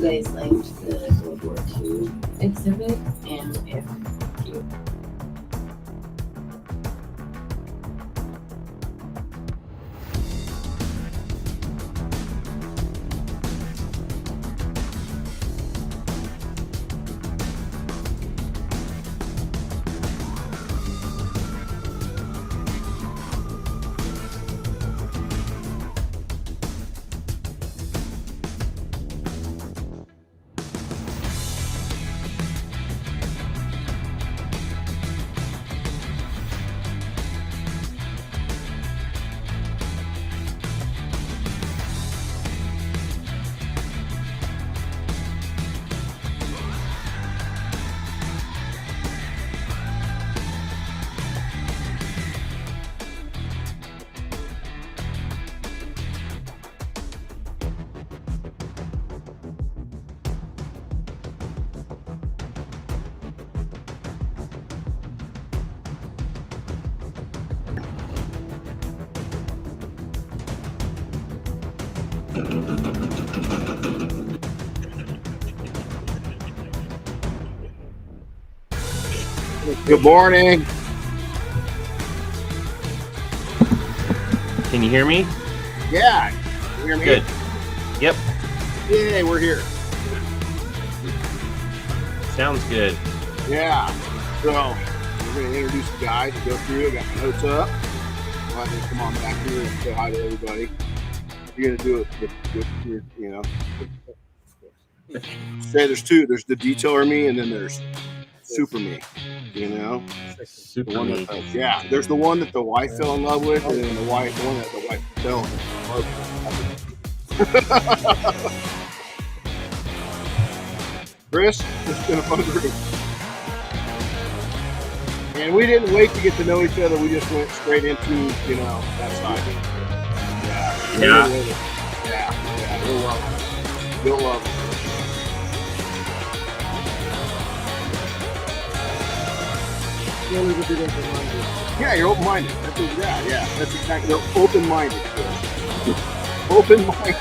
guys liked the World War II exhibit, and if you Good morning. Can you hear me? Yeah. You hear me? Good. Yep. Yay, we're here. Sounds good. Yeah. So we're going to introduce the guys and go through. I got my notes up. I'll have to come on back here and say hi to everybody. You're going to do it with your, say there's two. There's the detailer me, and then there's super me. Super the one me. that, yeah, there's the one that the wife fell in love with, and then the one that the wife fell in love with. Chris, it's been a fun group. And we didn't wait to get to know each other. We just went straight into, that side. Yeah. Yeah. You'll love it. You'll love it. Yeah, you're open-minded. That's exactly. They're open-minded. Open-minded. I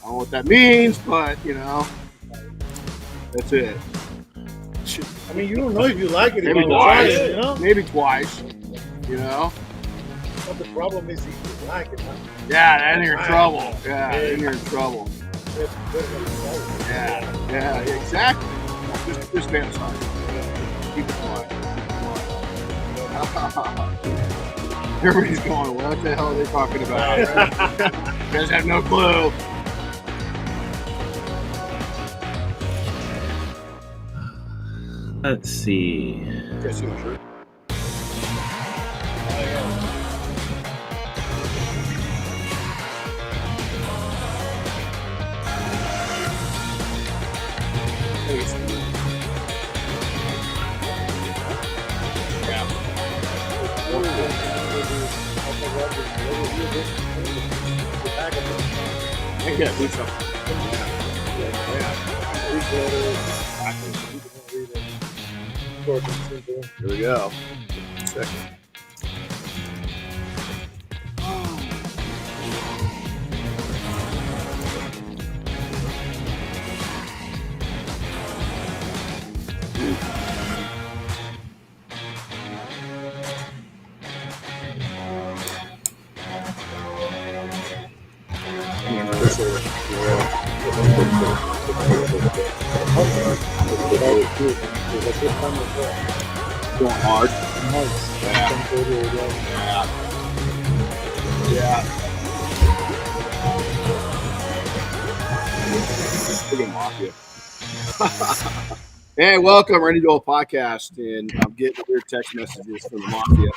don't know what that means, but that's it. I mean, you don't know if you like it. Maybe twice. Maybe twice. But the problem is if you like it. Yeah, then you're in trouble. Yeah, then you're in trouble. Yeah, exactly. Just fantasize. Keep it quiet. Everybody's going, what the hell are they talking about? You guys have no clue. Let's see. You guys see my shirt? Yeah, do something. Here we go. Second. Going hard. Yeah. Look at Mafia. Hey, welcome, Renny Doyle podcast, and I'm getting weird text messages from the Mafia.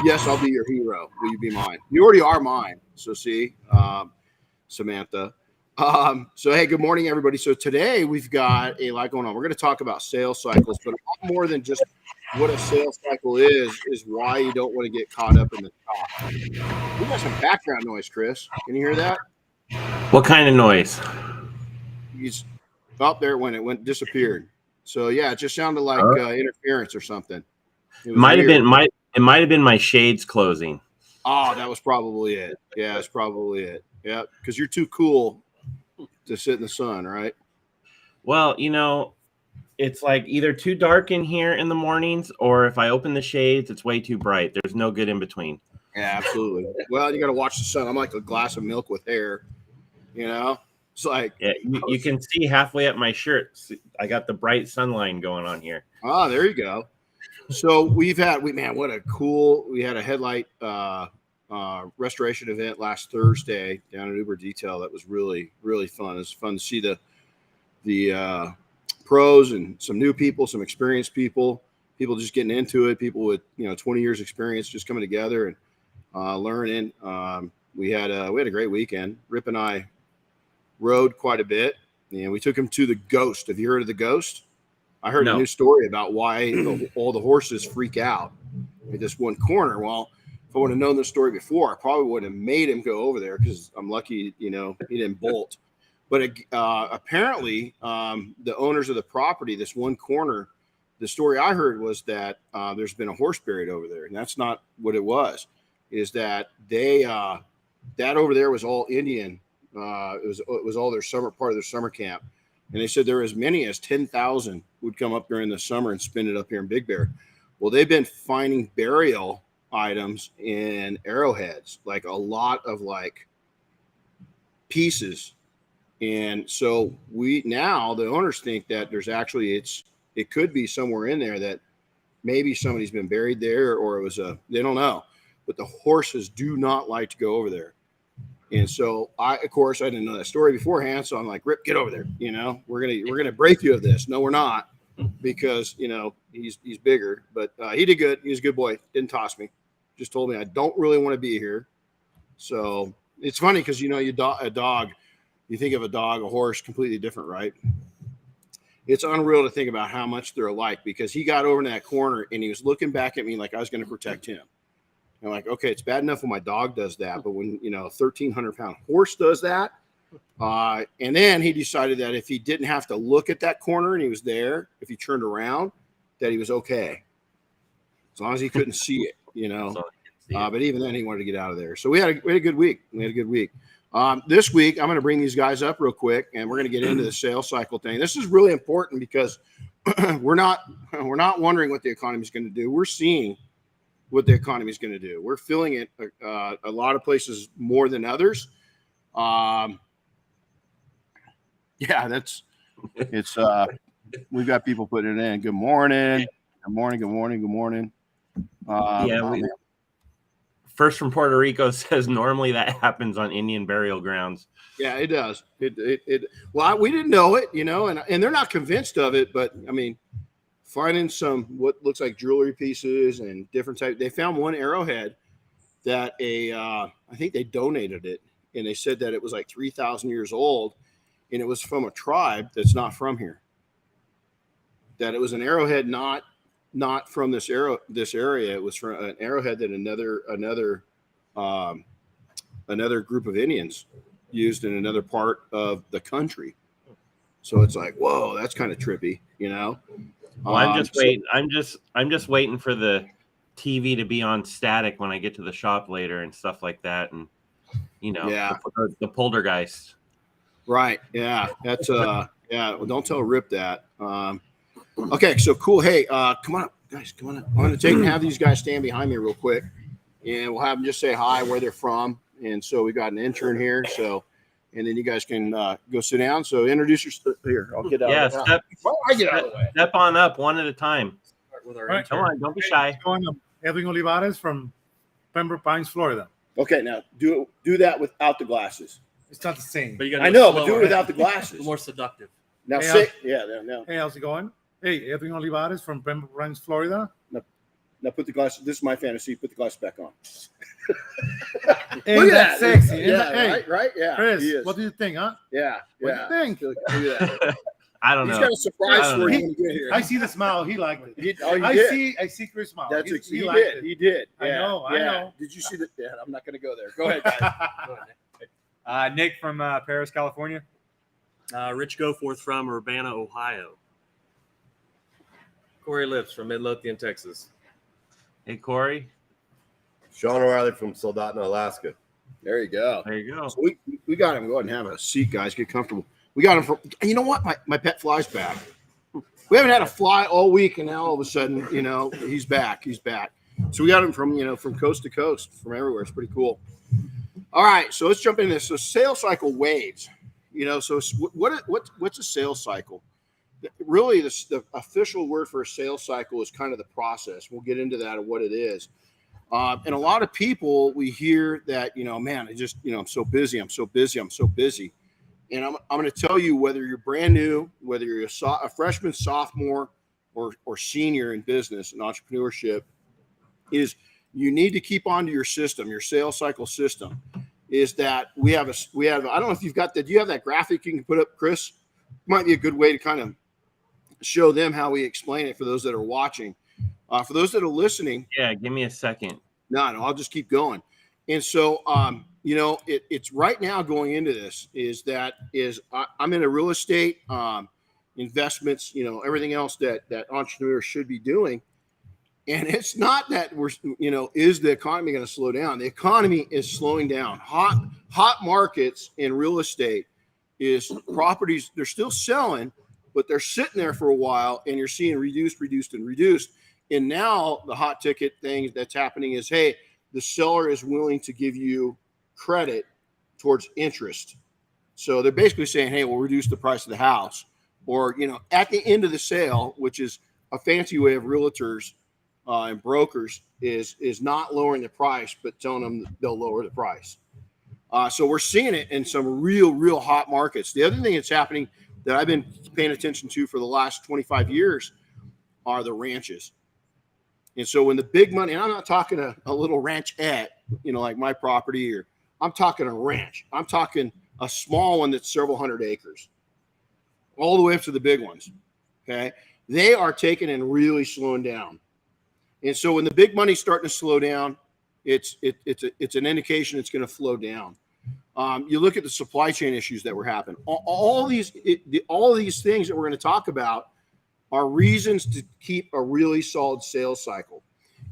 Yes, I'll be your hero. Will you be mine? You already are mine. So see, Samantha. So, hey, good morning, everybody. So today we've got a lot going on. We're going to talk about sales cycles, but a lot more than just what a sales cycle is why you don't want to get caught up in the talk. We got some background noise, Chris. Can you hear that? What kind of noise? He's up there when it disappeared. So yeah, it just sounded like interference or something. It might have been my shades closing. Oh, that was probably it. Yeah, it's probably it. Yeah, because you're too cool to sit in the sun, right? Well, it's like either too dark in here in the mornings, or if I open the shades, it's way too bright. There's no good in between. Yeah, absolutely. Well, you got to watch the sun. I'm like a glass of milk with hair. It's like you can see halfway up my shirt. I got the bright sunline going on here. Ah, there you go. So we had a headlight restoration event last Thursday down at Uber Detail. That was really, really fun. It was fun to see the pros and some new people, some experienced people just getting into it, people with 20 years experience just coming together and learning. We had a great weekend. Rip and I rode quite a bit, and we took him to the Ghost. Have you heard of the Ghost? I heard a new story about why all the horses freak out at this one corner. Well, if I would have known this story before, I probably would have made him go over there, because I'm lucky, he didn't bolt. But apparently, the owners of the property, this one corner, the story I heard was that there's been a horse buried over there, and that's not what it was. Is that they that over there was all Indian. It was all part of their summer camp, and they said there were as many as 10,000 would come up during the summer and spend it up here in Big Bear. Well, they've been finding burial items in arrowheads, like a lot of pieces. And so the owners think that there's actually it could be somewhere in there that maybe somebody's been buried there, or it was they don't know, but the horses do not like to go over there. And so I didn't know that story beforehand. So I'm like, Rip, get over there. We're going to break you of this. No, we're not, because, he's bigger, but he did good. He was a good boy. Didn't toss me. Just told me, I don't really want to be here. So it's funny, because, a dog, you think of a dog, a horse, completely different, right? It's unreal to think about how much they're alike, because he got over in that corner and he was looking back at me like I was going to protect him. I'm like, okay, it's bad enough when my dog does that, but when, a 1,300-pound horse does that, and then he decided that if he didn't have to look at that corner and he was there, if he turned around, that he was okay, as long as he couldn't see it, But even then, he wanted to get out of there. So we had a good week. This week, I'm going to bring these guys up real quick, and we're going to get into the sales cycle thing. This is really important, because we're not wondering what the economy is going to do. We're seeing what the economy is going to do. We're feeling it a lot of places more than others. We've got people putting it in. Good morning. Good morning. Good morning. Good morning. First from Puerto Rico says normally that happens on Indian burial grounds. Yeah, it does. Well, we didn't know it, and they're not convinced of it, but I mean, finding some what looks like jewelry pieces and different types. They found one arrowhead that I think they donated it, and they said that it was like 3,000 years old, and it was from a tribe that's not from here. That it was an arrowhead not from this area. It was from an arrowhead that another group of Indians used in another part of the country. So it's like, whoa, that's kind of trippy, Well, I'm just waiting. I'm just waiting for the TV to be on static when I get to the shop later and stuff like that, and the poltergeist. Right? Yeah, that's Well, don't tell Rip that. Okay, so cool. Hey, come on up, guys. Come on up. I'm going to have these guys stand behind me real quick, and we'll have them just say hi, where they're from, and so we got an intern here, so. And then you guys can go sit down. So introduce yourself here. I'll get out. Yeah, of the way. Get out of the way. Step on up one at a time. Start with our Right, come on, don't be shy. Edwin Olivares from Pembroke Pines, Florida. Okay, now do that without the glasses. It's not the same. But you gotta I go know, slower. but do it without the glasses. More seductive. Now Hey, sit. Yeah, no. Hey, how's it going? Hey, Edwin Olivares from Pembroke Pines, Florida. Now put the glasses. This is my fantasy. Put the glasses back on. Ain't Look that at sexy? Yeah, Hey, right. Yeah, Chris, he is. what do you think, huh? Yeah. What do you think? Look at that. I don't He's know. got a surprise I don't for you know. when you get here. I see the smile. He liked it. You did. I see Chris smile. That's He he liked did. it. He did. I Yeah, know, I yeah. know. Did you see that? Yeah, I'm not going to go there. Go ahead, guys. Nick from Paris, California. Rich Goforth from Urbana, Ohio. Corey Lips from Midlothian, Texas. Hey, Corey. Sean O'Reilly from Soldotna, Alaska. There you go. There you go. So we got him. Go ahead and have a seat, guys. Get comfortable. We got him from, and you know what? My pet fly's back. We haven't had a fly all week, and now all of a sudden, he's back. He's back. So we got him from coast to coast, from everywhere. It's pretty cool. All right, so let's jump into this. So sales cycle waves. So what's a sales cycle? Really, the official word for a sales cycle is kind of the process. We'll get into that and what it is. And a lot of people, we hear that, man, I'm so busy. I'm so busy. And I'm going to tell you, whether you're brand new, whether you're a freshman, sophomore, or senior in business and entrepreneurship, is you need to keep onto your system, your sales cycle system. Is that we have I don't know if you've got that. Do you have that graphic you can put up, Chris? Might be a good way to kind of show them how we explain it for those that are watching. For those that are listening. Yeah, give me a second. No, I'll just keep going. And so, it's right now going into this I'm in a real estate investments, everything else that entrepreneurs should be doing. And it's not that is the economy going to slow down? The economy is slowing down. Hot markets in real estate is properties. They're still selling, but they're sitting there for a while, and you're seeing reduced. And now the hot ticket thing that's happening is, hey, the seller is willing to give you credit towards interest. So they're basically saying, hey, we'll reduce the price of the house. Or, at the end of the sale, which is a fancy way of realtors and brokers, is not lowering the price, but telling them they'll lower the price. So we're seeing it in some real hot markets. The other thing that's happening that I've been paying attention to for the last 25 years are the ranches. And so when the big money, and I'm not talking a little ranchette, like my property, or I'm talking a ranch. I'm talking a small one that's several hundred acres, all the way up to the big ones. Okay. They are taking and really slowing down. And so when the big money's starting to slow down, it's an indication it's going to flow down. You look at the supply chain issues that were happening. All these things that we're going to talk about are reasons to keep a really solid sales cycle.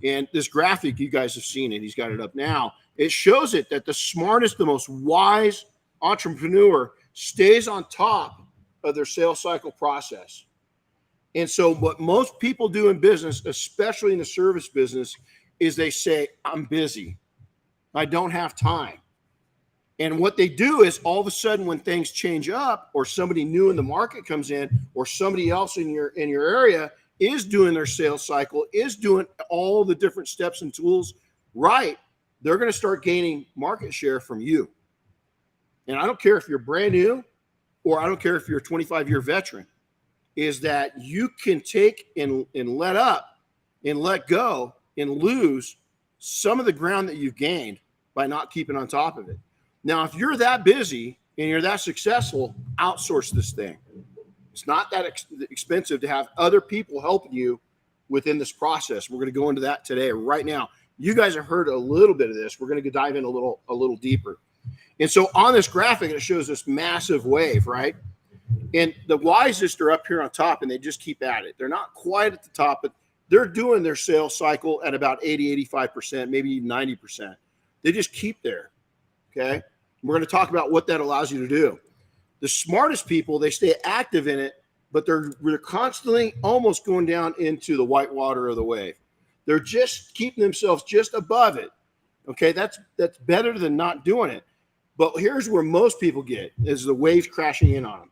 And this graphic, you guys have seen it. He's got it up now. It shows it that the smartest, the most wise entrepreneur stays on top of their sales cycle process. And so what most people do in business, especially in the service business, is they say, I'm busy. I don't have time. And what they do is, all of a sudden, when things change up, or somebody new in the market comes in, or somebody else in your area is doing their sales cycle, is doing all the different steps and tools right, they're going to start gaining market share from you. And I don't care if you're brand new, or I don't care if you're a 25-year veteran, is that you can take and let up and let go and lose some of the ground that you've gained by not keeping on top of it. Now, if you're that busy and you're that successful, outsource this thing. It's not that expensive to have other people helping you within this process. We're going to go into that today. Right now, you guys have heard a little bit of this. We're going to dive in a little deeper. And so on this graphic, it shows this massive wave, right? And the wisest are up here on top, and they just keep at it. They're not quite at the top, but they're doing their sales cycle at about 80, 85%, maybe even 90%. They just keep there. Okay. We're going to talk about what that allows you to do. The smartest people, they stay active in it, but they're constantly almost going down into the white water of the wave. They're just keeping themselves just above it. Okay. That's better than not doing it. But here's where most people get, is the waves crashing in on them.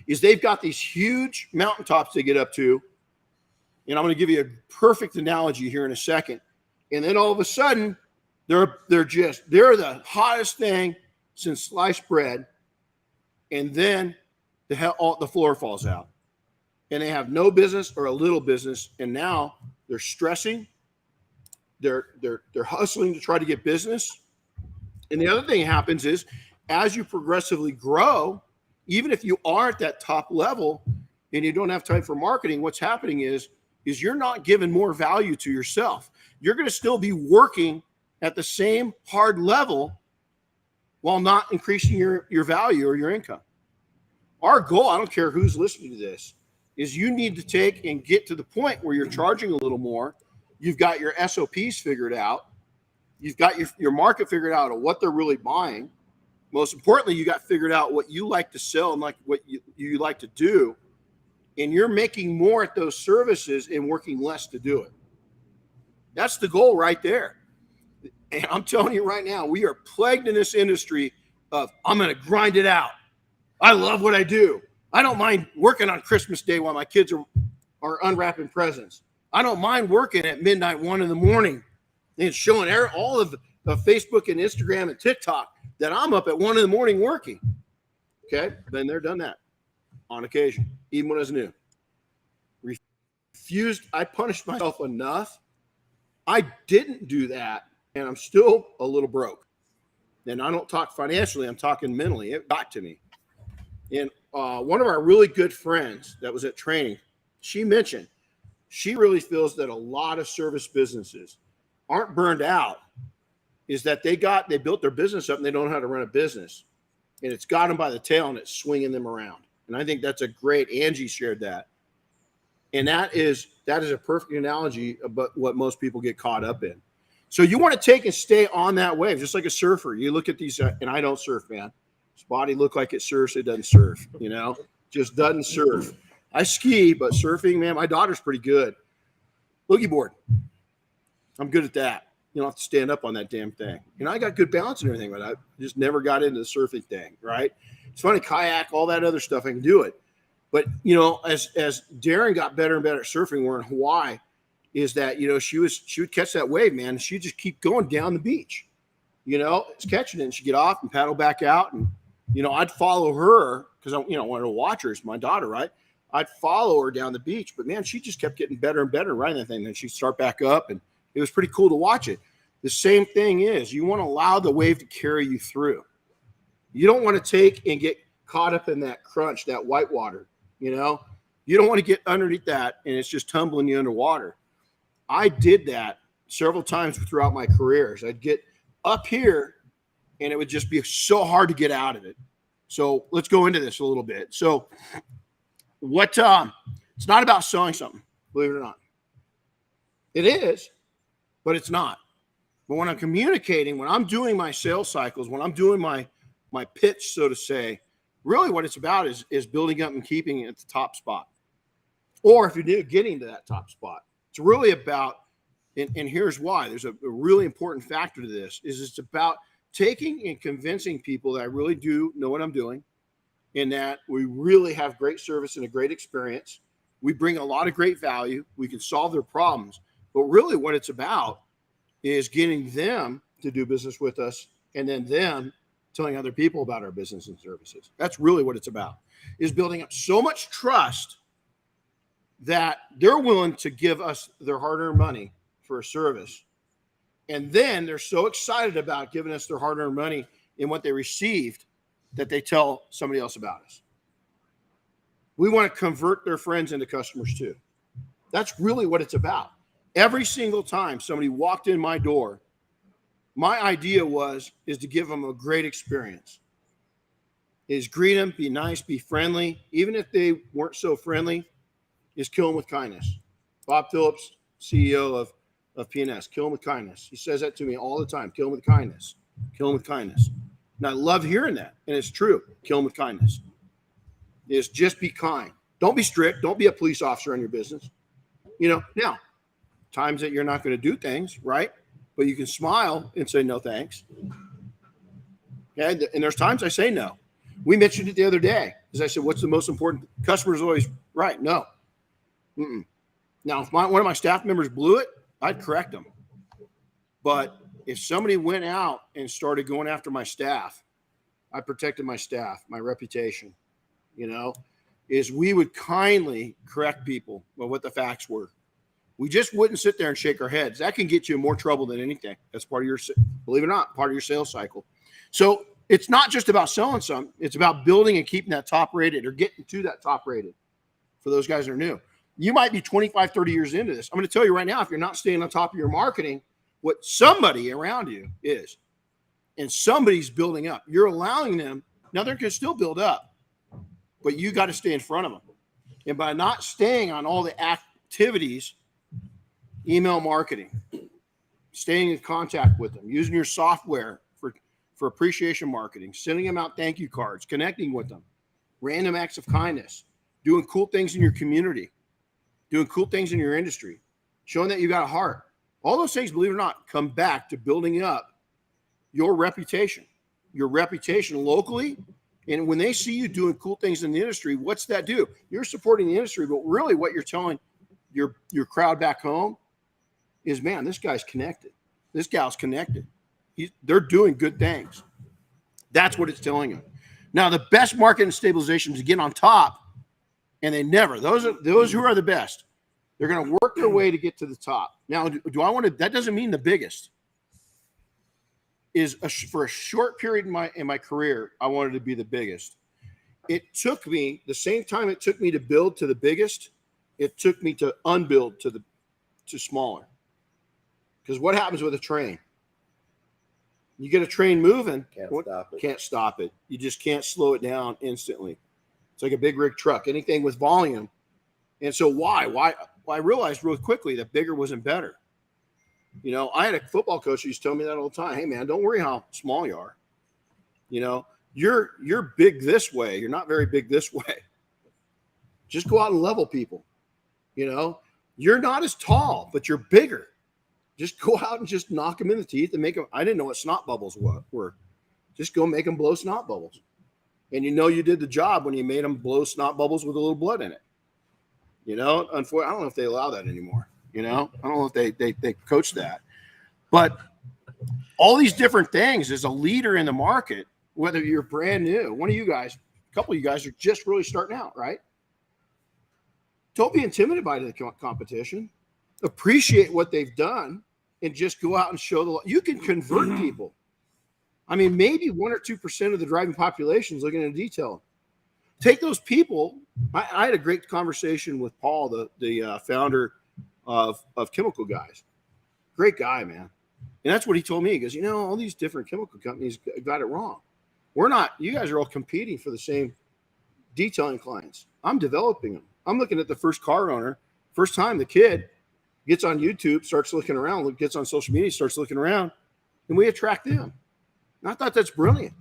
Is they've got these huge mountaintops they get up to. And I'm going to give you a perfect analogy here in a second. And then all of a sudden, they're the hottest thing since sliced bread, and then the floor falls out, and they have no business or a little business, and now they're stressing, they're hustling to try to get business. And the other thing that happens is, as you progressively grow, even if you are at that top level and you don't have time for marketing, what's happening is you're not giving more value to yourself. You're going to still be working at the same hard level while not increasing your value or your income. Our goal, I don't care who's listening to this, is you need to take and get to the point where you're charging a little more. You've got your SOPs figured out. You've got your market figured out of what they're really buying. Most importantly, you got figured out what you like to sell and like what you like to do. And you're making more at those services and working less to do it. That's the goal right there. And I'm telling you right now, we are plagued in this industry of, I'm going to grind it out. I love what I do. I don't mind working on Christmas Day while my kids are unwrapping presents. I don't mind working at midnight, 1 a.m, and showing all of Facebook and Instagram and TikTok that I'm up at 1 a.m. working. Okay, been there, done that on occasion, even when I was new. Refused. I punished myself enough. I didn't do that, and I'm still a little broke. And I don't talk financially, I'm talking mentally. It got to me. And one of our really good friends that was at training, she mentioned she really feels that a lot of service businesses aren't burned out, is that they built their business up and they don't know how to run a business. And it's got them by the tail and it's swinging them around. And I think that's a great, Angie shared that. And that is a perfect analogy about what most people get caught up in. So you want to take and stay on that wave, just like a surfer. You look at these, and I don't surf, man. His body look like it surfs, it doesn't surf, just doesn't surf. I ski, but surfing, man, my daughter's pretty good. Boogie board. I'm good at that. You don't have to stand up on that damn thing. I got good balance and everything, but I just never got into the surfing thing, right? It's funny, kayak, all that other stuff, I can do it. But, as Darren got better and better at surfing, we're in Hawaii, is that, she would catch that wave, man, and she'd just keep going down the beach. It's catching it, and she'd get off and paddle back out. And, I'd follow her because I wanted to watch her. It's my daughter, right? I'd follow her down the beach, but man, she just kept getting better and better riding that thing. Then she'd start back up, and it was pretty cool to watch it. The same thing is, you want to allow the wave to carry you through. You don't want to take and get caught up in that crunch, that white water. You don't want to get underneath that and it's just tumbling you underwater. I did that several times throughout my careers. I'd get up here and it would just be so hard to get out of it. So let's go into this a little bit. So it's not about selling something, believe it or not. It is, but it's not. But when I'm communicating, when I'm doing my sales cycles, when I'm doing my pitch, so to say, really what it's about is building up and keeping it at the top spot. Or if you're getting to that top spot, it's really about, and here's why, there's a really important factor to this, is it's about taking and convincing people that I really do know what I'm doing and that we really have great service and a great experience. We bring a lot of great value. We can solve their problems. But really what it's about is getting them to do business with us and then them telling other people about our business and services. That's really what it's about, is building up so much trust that they're willing to give us their hard-earned money for a service. And then they're so excited about giving us their hard-earned money in what they received that they tell somebody else about us. We want to convert their friends into customers too. That's really what it's about. Every single time somebody walked in my door, my idea is to give them a great experience. Is greet them, be nice, be friendly. Even if they weren't so friendly, is kill them with kindness. Bob Phillips, CEO of PNS, kill them with kindness. He says that to me all the time. Kill them with kindness. Kill them with kindness. And I love hearing that. And it's true. Kill them with kindness. Is just be kind. Don't be strict. Don't be a police officer in your business. Now, times that you're not going to do things, right? But you can smile and say, no, thanks. Okay? And there's times I say no. We mentioned it the other day. As I said, what's the most important? Customer's always right. No. Mm-mm. Now, if one of my staff members blew it, I'd correct them. But if somebody went out and started going after my staff, I protected my staff, my reputation, is we would kindly correct people on what the facts were. We just wouldn't sit there and shake our heads. That can get you in more trouble than anything. That's part of your, believe it or not, part of your sales cycle. So it's not just about selling something. It's about building and keeping that top rated or getting to that top rated for those guys that are new. You might be 25, 30 years into this. I'm going to tell you right now, if you're not staying on top of your marketing, what somebody around you is, and somebody's building up, you're allowing them. Now they can still build up, but you got to stay in front of them. And by not staying on all the activities, email marketing, staying in contact with them, using your software for appreciation marketing, sending them out thank you cards, connecting with them, random acts of kindness, doing cool things in your community, doing cool things in your industry, showing that you got a heart. All those things, believe it or not, come back to building up your reputation locally. And when they see you doing cool things in the industry, what's that do? You're supporting the industry, but really what you're telling your crowd back home is, man, this guy's connected. This gal's connected. They're doing good things. That's what it's telling them. Now, the best marketing stabilization is to get on top, and they never. Those who are the best. They're going to work their way to get to the top. Now, do I want to? That doesn't mean the biggest. For a short period in my career, I wanted to be the biggest. It took me the same time it took me to build to the biggest. It took me to unbuild to smaller. Because what happens with a train? You get a train moving, can't stop it. You just can't slow it down instantly. It's like a big rig truck, anything with volume. And so why? Well, I realized real quickly that bigger wasn't better. You know, I had a football coach who used to tell me that all the time. Hey, man, don't worry how small you are. You know, you're big this way. You're not very big this way. Just go out and level people. You know, you're not as tall, but you're bigger. Just go out and just knock them in the teeth and make them. I didn't know what snot bubbles were. Just go make them blow snot bubbles. And you know you did the job when you made them blow snot bubbles with a little blood in it. You know, unfortunately, I don't know if they allow that anymore. You know, I don't know if they coach that. But all these different things as a leader in the market, whether you're brand new, one of you guys, a couple of you guys are just really starting out, right? Don't be intimidated by the competition. Appreciate what they've done and just go out and show you can convert people. I mean, maybe 1 or 2% of the driving population is looking at a detail. Take those people. I had a great conversation with Paul, the founder of Chemical Guys. Great guy, man. And that's what he told me. He goes, you know, all these different chemical companies got it wrong. We're not. You guys are all competing for the same detailing clients. I'm developing them. I'm looking at the first car owner. First time the kid gets on YouTube, starts looking around, gets on social media, starts looking around, and we attract them. And I thought that's brilliant.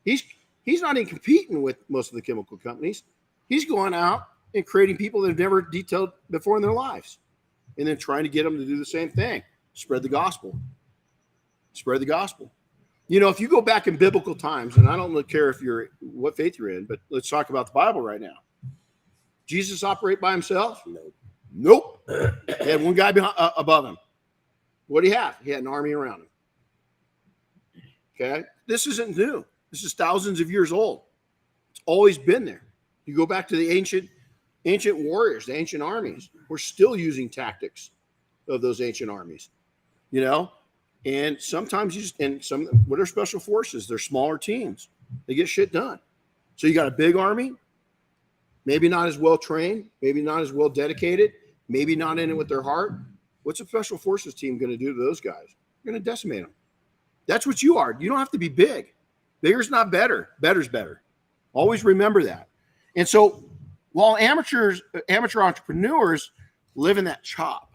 He's not even competing with most of the chemical companies. He's going out and creating people that have never detailed before in their lives, and then trying to get them to do the same thing. Spread the gospel. Spread the gospel. You know, if you go back in biblical times, and I don't really care what faith you're in, but let's talk about the Bible right now. Jesus operate by himself? Nope. He had one guy above him. What did he have? He had an army around him. Okay? This isn't new. This is thousands of years old. It's always been there. You go back to the ancient warriors, the ancient armies. We're still using tactics of those ancient armies. You know? And sometimes what are special forces? They're smaller teams. They get shit done. So you got a big army, maybe not as well trained, maybe not as well dedicated, maybe not in it with their heart. What's a special forces team going to do to those guys? They're going to decimate them. That's what you are. You don't have to be big. Bigger's not better. Better's better. Always remember that. And so while amateur entrepreneurs live in that chop,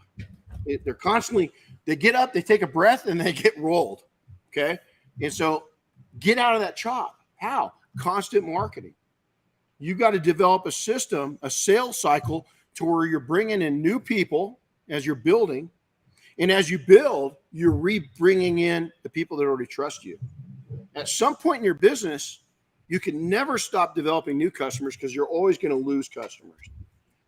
they're constantly, they get up, they take a breath, and they get rolled. Okay? And so get out of that chop. How? Constant marketing. You got to develop a system, a sales cycle to where you're bringing in new people as you're building. And as you build, you're bringing in the people that already trust you. At some point in your business, you can never stop developing new customers because you're always going to lose customers.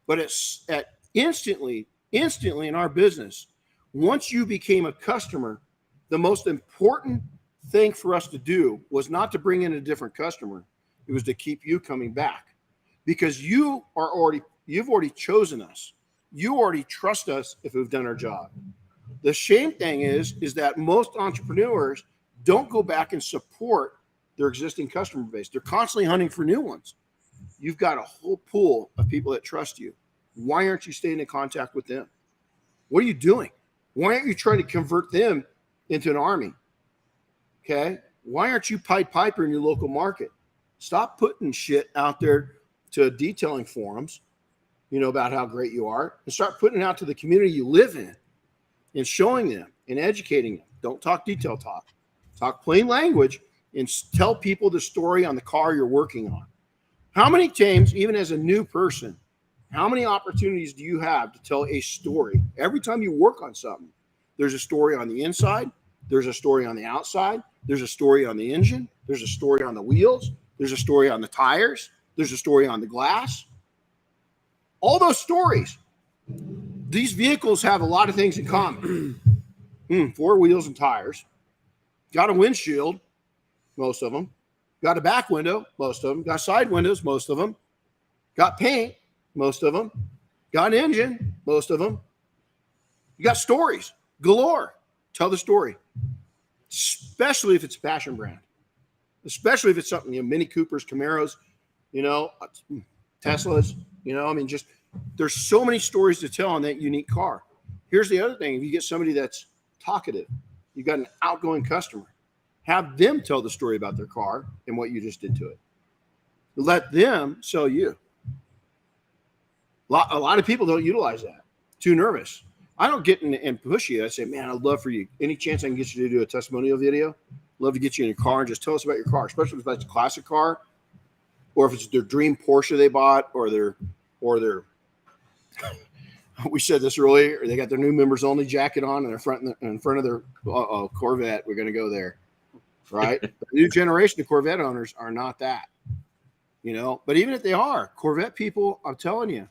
But it's instantly in our business, once you became a customer, the most important thing for us to do was not to bring in a different customer. It was to keep you coming back, because you've already chosen us. You already trust us if we've done our job. The shame thing is that most entrepreneurs don't go back and support their existing customer base. They're constantly hunting for new ones. You've got a whole pool of people that trust you. Why aren't you staying in contact with them? What are you doing? Why aren't you trying to convert them into an army? Okay? Why aren't you Pied Piper in your local market? Stop putting shit out there to detailing forums, about how great you are, and start putting it out to the community you live in and showing them and educating them. Don't talk detail talk. Talk plain language and tell people the story on the car you're working on. How many times, even as a new person, how many opportunities do you have to tell a story? Every time you work on something, there's a story on the inside, there's a story on the outside, there's a story on the engine, there's a story on the wheels, there's a story on the tires, there's a story on the glass. All those stories. These vehicles have a lot of things in common. 4 wheels and tires. Got a windshield, most of them. Got a back window, most of them. Got side windows, most of them. Got paint, most of them. Got an engine, most of them. You got stories galore. Tell the story. Especially if it's a passion brand. Especially if it's something, Mini Coopers, Camaros, Teslas, just there's so many stories to tell on that unique car. Here's the other thing. If you get somebody that's talkative, you've got an outgoing customer, have them tell the story about their car and what you just did to it. Let them sell you. A lot of people don't utilize that. Too nervous. I don't get in and push you. I say, man, I'd love for you. Any chance I can get you to do a testimonial video? Love to get you in your car and just tell us about your car, especially if that's a classic car, or if it's their dream Porsche they bought, or their we said this earlier, they got their new members only jacket on in front of their Corvette. We're going to go there, right? The new generation of Corvette owners are not that, but even if they are, Corvette people, I'm telling you,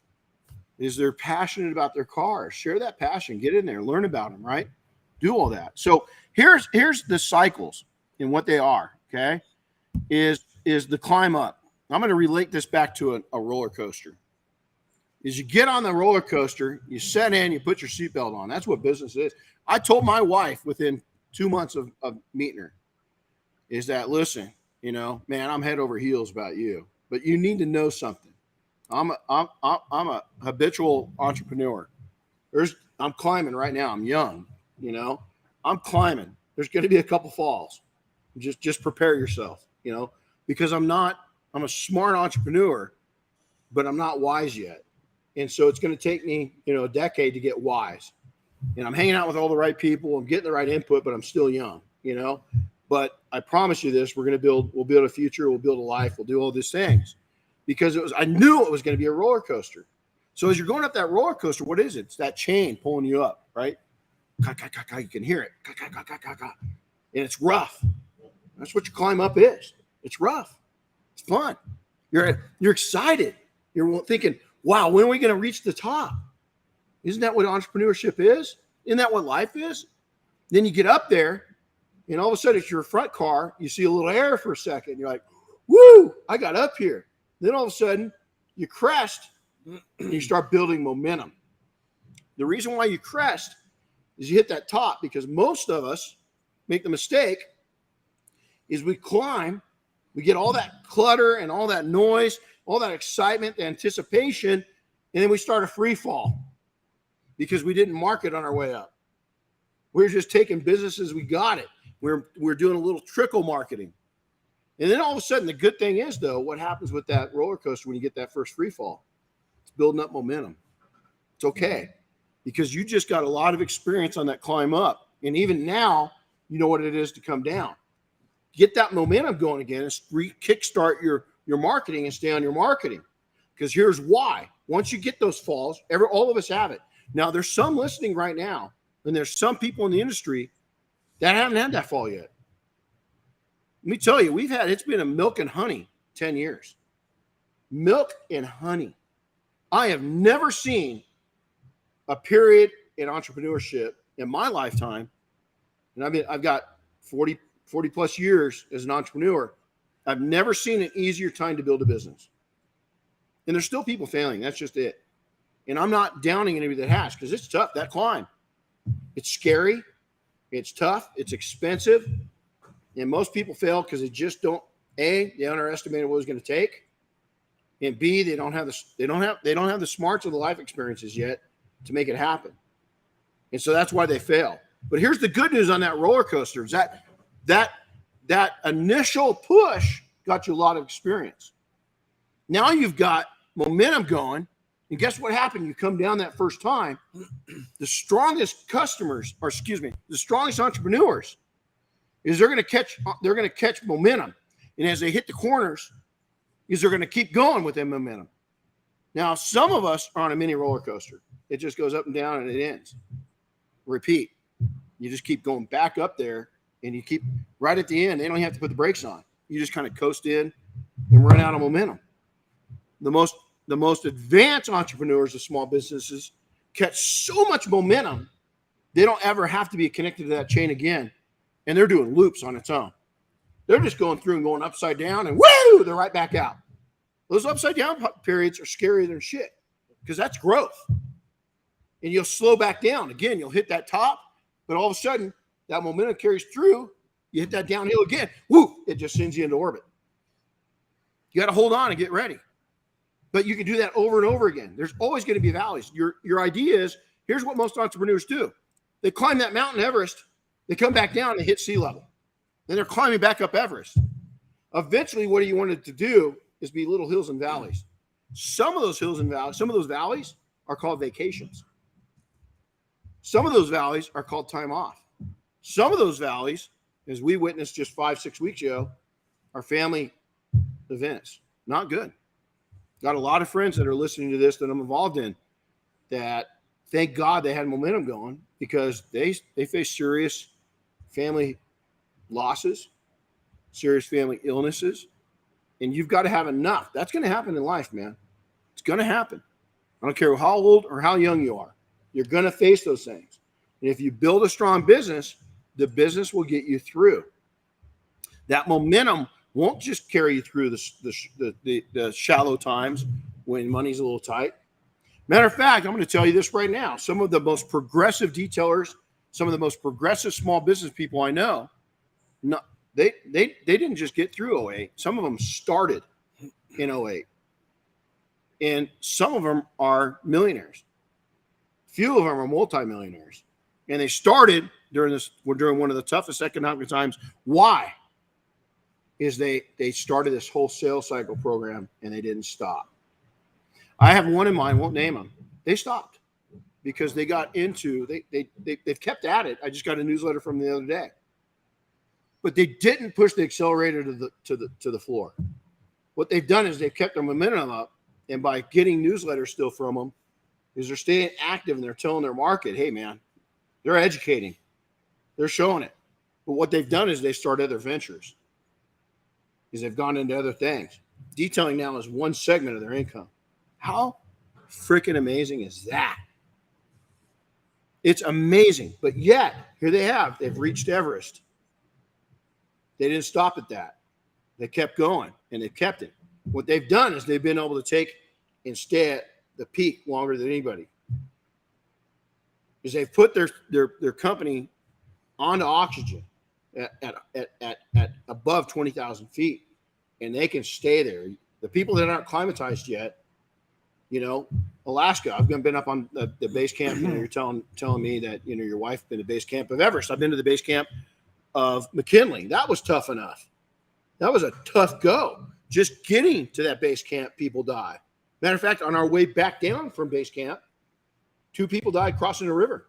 is they're passionate about their cars. Share that passion, get in there, learn about them, right? Do all that. So here's the cycles and what they are, okay, is the climb up. I'm going to relate this back to a roller coaster. Is you get on the roller coaster, you set in, you put your seatbelt on. That's what business is. I told my wife within 2 months of meeting her, is that, listen, man, I'm head over heels about you, but you need to know something. I'm a habitual entrepreneur. I'm climbing right now. I'm young, I'm climbing. There's going to be a couple falls. Just prepare yourself, because I'm a smart entrepreneur, but I'm not wise yet. And so it's going to take me, a decade to get wise. And I'm hanging out with all the right people. I'm getting the right input, but I'm still young, But I promise you this, we'll build a future. We'll build a life. We'll do all these things. Because I knew it was going to be a roller coaster. So as you're going up that roller coaster, what is it? It's that chain pulling you up, right? You can hear it. And it's rough. That's what your climb up is. It's rough. It's fun. You're excited. You're thinking, wow, when are we going to reach the top? Isn't that what entrepreneurship is? Isn't that what life is? Then you get up there, and all of a sudden it's your front car. You see a little air for a second. You're like, woo, I got up here. Then all of a sudden you crest and you start building momentum. The reason why you crest is you hit that top, because most of us make the mistake is we climb, we get all that clutter and all that noise, all that excitement, the anticipation, and then we start a free fall because we didn't market on our way up. We're just taking business as we got it. We're doing a little trickle marketing. And then all of a sudden, the good thing is, though, what happens with that roller coaster when you get that first free fall? It's building up momentum. It's okay, because you just got a lot of experience on that climb up. And even now, you know what it is to come down. Get that momentum going again and kickstart your marketing and stay on your marketing. Because here's why. Once you get those falls, all of us have it. Now, there's some listening right now, and there's some people in the industry that haven't had that fall yet. Let me tell you, it's been a milk and honey 10 years. Milk and honey. I have never seen a period in entrepreneurship in my lifetime, and I've got 40 plus years as an entrepreneur. I've never seen an easier time to build a business. And there's still people failing. That's just it. And I'm not downing anybody that has, because it's tough, that climb. It's scary. It's tough. It's expensive. And most people fail because they just don't, A, they underestimated what it was going to take. And B, they don't have the smarts or the life experiences yet to make it happen. And so that's why they fail. But here's the good news on that roller coaster is that initial push got you a lot of experience. Now you've got momentum going, and guess what happened? You come down that first time, the strongest entrepreneurs is they're going to catch momentum. And as they hit the corners, is they're going to keep going with that momentum. Now, some of us are on a mini roller coaster. It just goes up and down and it ends. Repeat. You just keep going back up there, and you keep right at the end. They don't have to put the brakes on. You just kind of coast in and run out of momentum. The most advanced entrepreneurs of small businesses catch so much momentum, they don't ever have to be connected to that chain again, and they're doing loops on its own. They're just going through and going upside down, and woo, they're right back out. Those upside down periods are scarier than shit because that's growth. And you'll slow back down. Again, you'll hit that top, but all of a sudden, that momentum carries through. You hit that downhill again. Woo, it just sends you into orbit. You got to hold on and get ready. But you can do that over and over again. There's always going to be valleys. Your idea is, here's what most entrepreneurs do. They climb that Mountain Everest. They come back down and hit sea level. Then they're climbing back up Everest. Eventually, what you wanted to do is be little hills and valleys. Some of those hills and valleys, some of those valleys are called vacations. Some of those valleys are called time off. Some of those valleys, as we witnessed just 5-6 weeks ago, are family events. Not good. Got a lot of friends that are listening to this that I'm involved in that thank God they had momentum going because they faced serious family losses, serious family illnesses, and you've got to have enough. That's going to happen in life, man. It's going to happen. I don't care how old or how young you are. You're going to face those things. And if you build a strong business, the business will get you through. That momentum won't just carry you through the shallow times when money's a little tight. Matter of fact, I'm going to tell you this right now. Some of the most progressive detailers, some of the most progressive small business people I know, they didn't just get through 08. Some of them started in 08. And some of them are millionaires. Few of them are multimillionaires. And they started during one of the toughest economic times. Why? Is they started this whole sales cycle program and they didn't stop. I have one in mind, won't name them. They stopped because they got into, they've kept at it. I just got a newsletter from the other day. But they didn't push the accelerator to the floor. What they've done is they've kept their momentum up, and by getting newsletters still from them, is they're staying active and they're telling their market, hey man, they're educating. They're showing it. But what they've done is they start other ventures. Is they've gone into other things. Detailing now is one segment of their income. How freaking amazing is that? It's amazing. But yet, here they have. They've reached Everest. They didn't stop at that. They kept going, and they've kept it. What they've done is they've been able to take and stay at the peak longer than anybody. Is they've put their company onto oxygen at above 20,000 feet, and they can stay there. The people that aren't climatized yet, Alaska. I've been up on the base camp. You're telling me that your wife been to base camp of Everest. I've been to the base camp of McKinley. That was tough enough. That was a tough go. Just getting to that base camp, people die. Matter of fact, on our way back down from base camp, 2 people died crossing the river.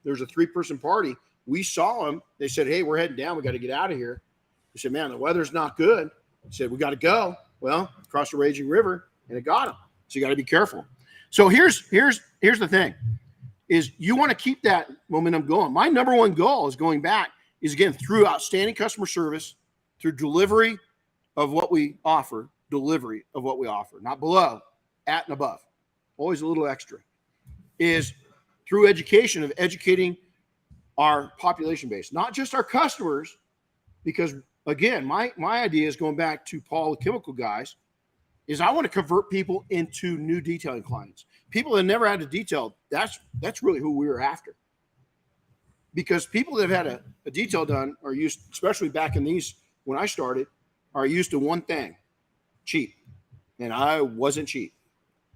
There was a 3-person party. We saw them. They said, hey, we're heading down. We got to get out of here. We said, man, the weather's not good. They said, we got to go. Well, across the raging river, and it got them. So you got to be careful. So here's the thing, is you want to keep that momentum going. My number one goal is going back is, again, through outstanding customer service, through delivery of what we offer, not below, at and above, always a little extra, is through education of educating our population base, not just our customers, because, again, my idea is going back to Paul, the chemical guys, is I want to convert people into new detailing clients. People that never had a detail, that's really who we were after. Because people that have had a detail done are used, especially back in these, when I started, are used to one thing, cheap. And I wasn't cheap.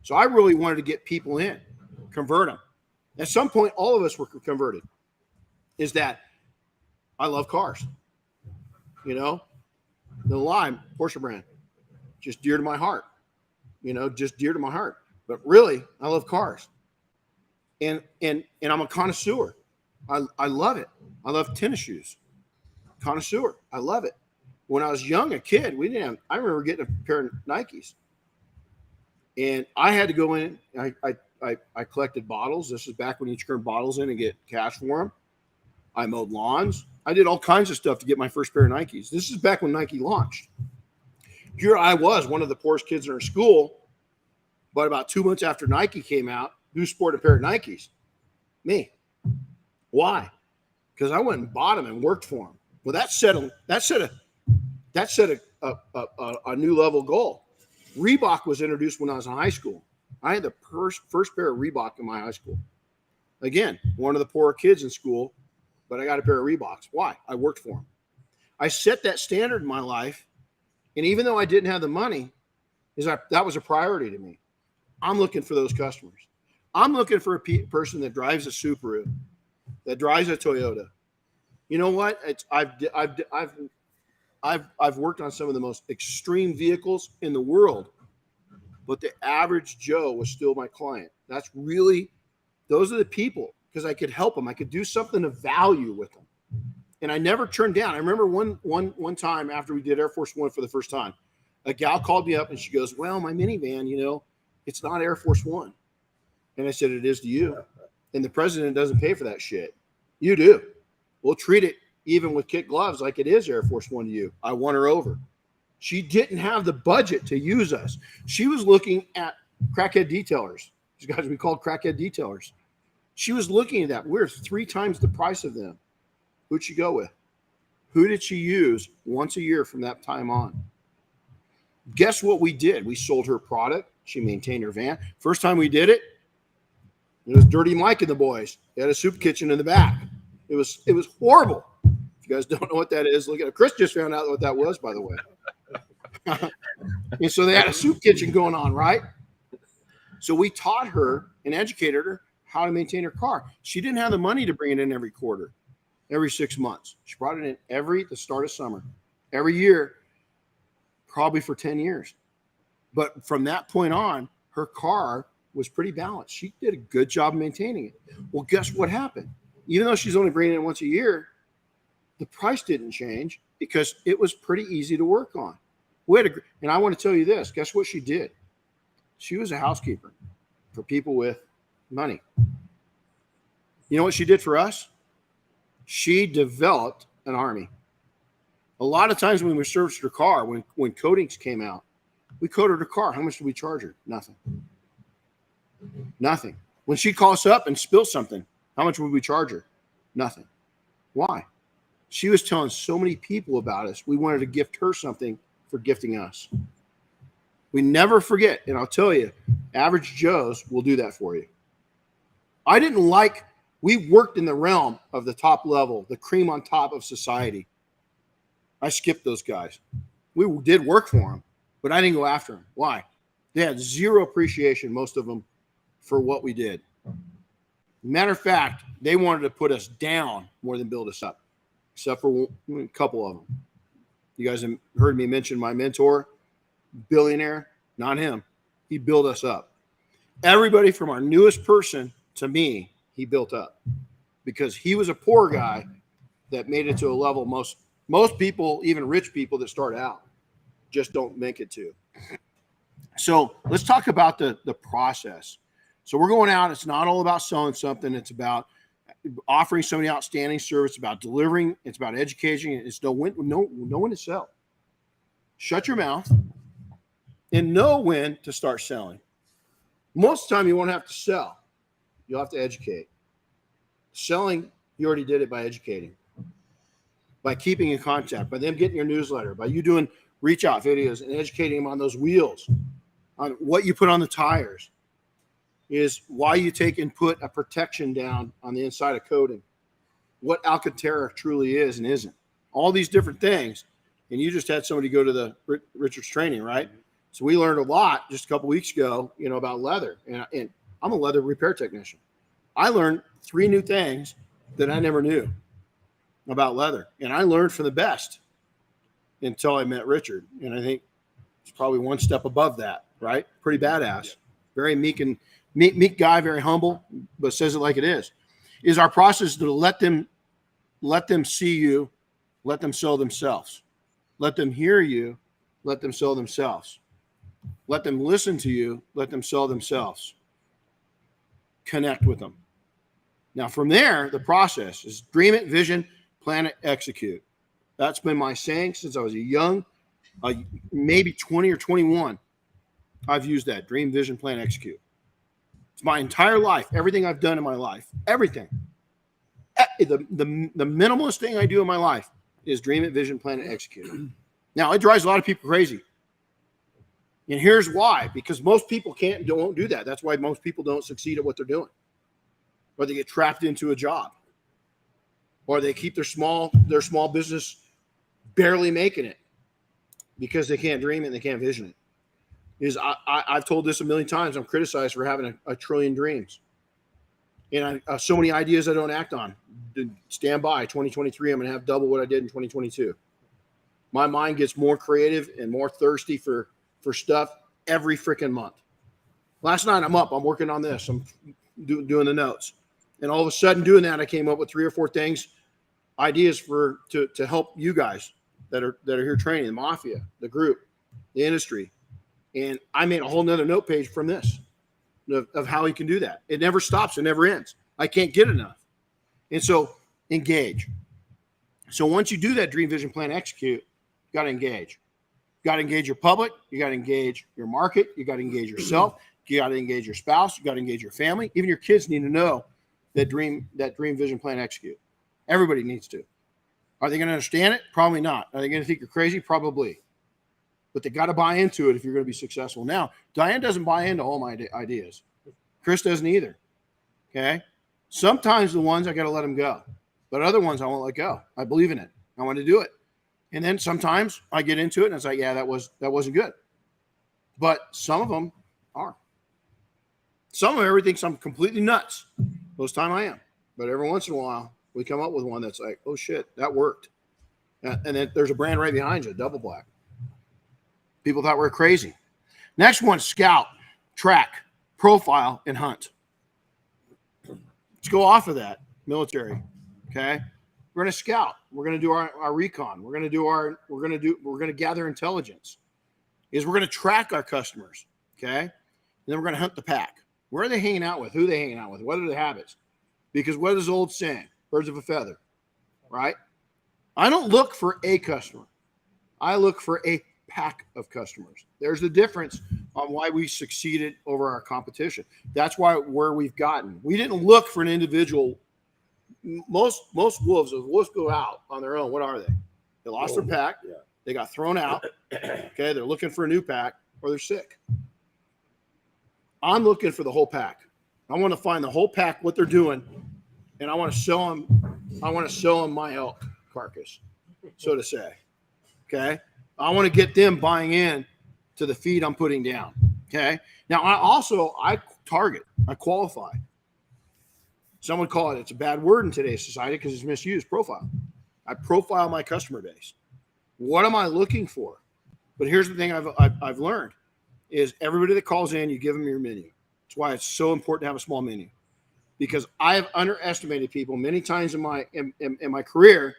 So I really wanted to get people in, convert them. At some point, all of us were converted. Is that I love cars. The Lime, Porsche brand, just dear to my heart. Just dear to my heart. But really, I love cars. And I'm a connoisseur. I love it. I love tennis shoes. connoisseur. I love it. When I was young, a kid, I remember getting a pair of Nikes. And I had to go in. I collected bottles. This is back when you turn bottles in and get cash for them. I mowed lawns. I did all kinds of stuff to get my first pair of Nikes. This is back when Nike launched. Here I was, one of the poorest kids in our school. But about 2 months after Nike came out, who sported a pair of Nikes? Me. Why? Because I went and bought them and worked for them. Well, that set a new level goal. Reebok was introduced when I was in high school. I had the first pair of Reebok in my high school. Again, one of the poorer kids in school, but I got a pair of Reeboks. Why? I worked for them. I set that standard in my life, and even though I didn't have the money, that was a priority to me. I'm looking for those customers. I'm looking for a person that drives a Subaru, that drives a Toyota. You know what? I've worked on some of the most extreme vehicles in the world, but the average Joe was still my client. Those are the people, because I could help them. I could do something of value with them, and I never turned down. I remember one time after we did Air Force One for the first time, a gal called me up and she goes, "Well, my minivan, it's not Air Force One." And I said, "It is to you. And the president doesn't pay for that shit. You do. We'll treat it even with kid gloves like it is Air Force One to you." I won her over. She didn't have the budget to use us. She was looking at crackhead detailers. These guys we called crackhead detailers. She was looking at that. We're 3 times the price of them. Who'd she go with? Who did she use once a year from that time on? Guess what we did? We sold her product. She maintained her van. First time we did it was Dirty Mike and the boys. They had a soup kitchen in the back. It was horrible. If you guys don't know what that is, look at it. Chris just found out what that was, by the way. And so they had a soup kitchen going on, right? So we taught her and educated her how to maintain her car. She didn't have the money to bring it in every quarter, every 6 months. She brought it in the start of summer, every year, probably for 10 years. But from that point on, her car was pretty balanced. She did a good job maintaining it. Well, guess what happened? Even though she's only bringing it in once a year, the price didn't change because it was pretty easy to work on. And I want to tell you this. Guess what she did? She was a housekeeper for people with money. You know what she did for us? She developed an army. A lot of times when we serviced her car, when coatings came out, we coated her car. How much did we charge her? Nothing. Nothing. When she calls up and spills something, how much would we charge her? Nothing. Why? She was telling so many people about us. We wanted to gift her something for gifting us. We never forget, and I'll tell you, average Joes will do that for you. We worked in the realm of the top level, the cream on top of society. I skipped those guys. We did work for them, but I didn't go after them. Why? They had zero appreciation, most of them, for what we did. Matter of fact, they wanted to put us down more than build us up, except for a couple of them. You guys have heard me mention my mentor, billionaire, not him. He built us up. Everybody from our newest person to me, he built up because he was a poor guy that made it to a level most people, even rich people that start out, just don't make it to. So let's talk about the process. So we're going out. It's not all about selling something. It's about offering somebody outstanding service, about delivering. It's about educating. It's know when to sell. Shut your mouth and know when to start selling. Most of the time you won't have to sell. You'll have to educate. Selling, you already did it by educating, by keeping in contact, by them getting your newsletter, by you doing reach out videos and educating them on those wheels, on what you put on the tires, is why you take and put a protection down on the inside of coating, what Alcantara truly is and isn't, all these different things. And you just had somebody go to the Richard's training, right? So we learned a lot just a couple weeks ago, about leather. And I'm a leather repair technician. I learned 3 new things that I never knew about leather. And I learned from the best until I met Richard. And I think it's probably one step above that, right? Pretty badass. Very meek guy, very humble, but says it like it is. Is our process to let them see you Let them sell themselves. Let them hear you. Let them sell themselves. Let them listen to you. Let them sell themselves. Connect with them. Now, from there, the process is dream it, vision, plan it, execute. That's been my saying since I was a young, maybe 20 or 21. I've used that dream, vision, plan, execute. It's my entire life, everything I've done in my life, everything. The minimalist thing I do in my life is dream it, vision, plan it, execute. Now, it drives a lot of people crazy. And here's why. Because most people don't do that. That's why most people don't succeed at what they're doing. Or they get trapped into a job. Or they keep their small business barely making it because they can't dream it and they can't vision it. I've told this a million times. I'm criticized for having a trillion dreams. And so many ideas I don't act on. Stand by. 2023, I'm going to have double what I did in 2022. My mind gets more creative and more thirsty for stuff every freaking month. Last night I'm working on this. I'm doing the notes. And all of a sudden doing that, I came up with 3 or 4 things, ideas to help you guys that are here training, the mafia, the group, the industry. And I made a whole nother note page from this of how he can do that. It never stops. It never ends. I can't get enough. And so engage. So once you do that dream, vision, plan, execute, you got to engage. You got to engage your public. You got to engage your market. You got to engage yourself. You got to engage your spouse. You got to engage your family. Even your kids need to know that dream, vision, plan, execute. Everybody needs to. Are they going to understand it? Probably not. Are they going to think you're crazy? Probably. But they got to buy into it if you're going to be successful. Now, Diane doesn't buy into all my ideas. Chris doesn't either. Okay? Sometimes the ones I got to let them go. But other ones I won't let go. I believe in it. I want to do it. And then sometimes I get into it and it's like, yeah, that wasn't good. But some of them are. Some of them, everything thinks I'm completely nuts. Most time I am. But every once in a while, we come up with one that's like, oh shit, that worked. And then there's a brand right behind you, Double Black. People thought we were crazy. Next one, scout, track, profile, and hunt. Let's go off of that, military. Okay. We're going to scout. We're going to do our recon. We're going to gather intelligence. We're going to track our customers. Okay. And then we're going to hunt the pack. Where are they hanging out with? Who are they hanging out with? What are their habits? Because what is the old saying? Birds of a feather, right? I don't look for a customer. I look for a pack of customers. There's the difference on why we succeeded over our competition. That's where we've gotten. We didn't look for an individual. Most wolves, if wolves go out on their own, what are they? They lost their pack. Yeah. They got thrown out. Okay, they're looking for a new pack, or they're sick. I'm looking for the whole pack. I want to find the whole pack, what they're doing, and I want to show them my elk carcass, so to say. Okay, I want to get them buying in to the feed I'm putting down. Okay, now I target, I qualify. Some would call it's a bad word in today's society because it's misused. Profile. I profile my customer base. What am I looking for? But here's the thing I've learned is everybody that calls in, you give them your menu. That's why it's so important to have a small menu, because I have underestimated people many times in my career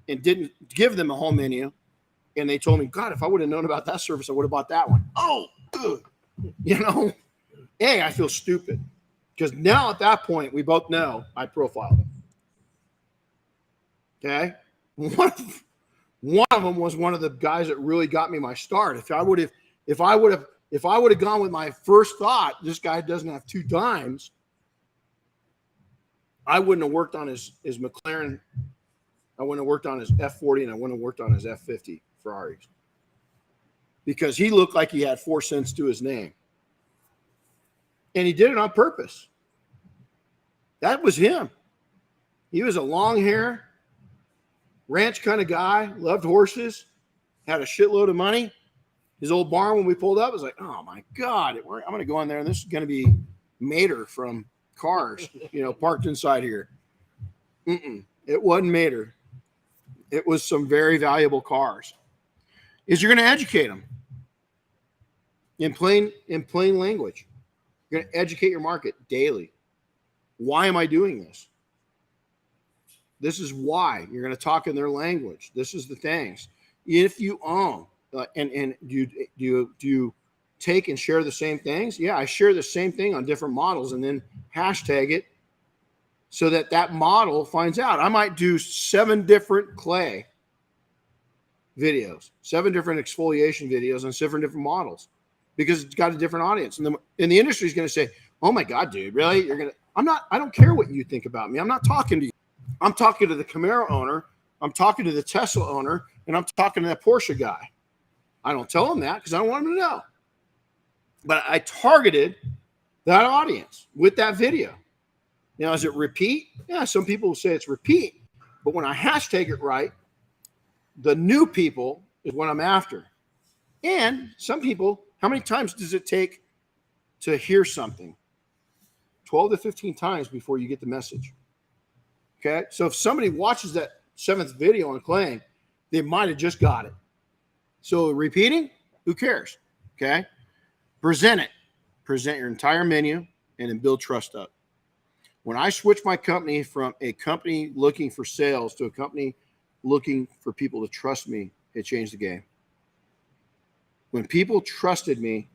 and didn't give them a whole menu. And they told me, God, if I would have known about that service, I would have bought that one. Oh, ugh. I feel stupid. Because now at that point, we both know I profiled them. Okay? One of them was one of the guys that really got me my start. If I would have gone with my first thought, this guy doesn't have 2 dimes, I wouldn't have worked on his McLaren. I wouldn't have worked on his F40, and I wouldn't have worked on his F50 Ferraris. Because he looked like he had 4 cents to his name. And he did it on purpose. That was him. He was a long hair, ranch kind of guy, loved horses, had a shitload of money. His old barn, when we pulled up, was like, oh my God, I'm going to go in there and this is going to be Mater from Cars, parked inside here. It wasn't Mater. It was some very valuable cars. You're going to educate them in plain language. You're going to educate your market daily. Why am I doing this? This is why you're going to talk in their language. This is the things. If you own, and do you take and share the same things? Yeah, I share the same thing on different models and then hashtag it so that model finds out. I might do 7 different clay videos, 7 different exfoliation videos on 7 different models because it's got a different audience. And the industry is going to say, oh my God, dude, really? I don't care what you think about me. I'm not talking to you. I'm talking to the Camaro owner. I'm talking to the Tesla owner, and I'm talking to that Porsche guy. I don't tell them that because I don't want them to know. But I targeted that audience with that video. Now, is it repeat? Yeah, some people will say it's repeat. But when I hashtag it right, the new people is what I'm after. And some people, how many times does it take to hear something? 12 to 15 times before you get the message. Okay, so if somebody watches that 7th video on claying, they might have just got it. So repeating, who cares? Okay, present it. Present your entire menu and then build trust up. When I switched my company from a company looking for sales to a company looking for people to trust me, it changed the game. When people trusted me,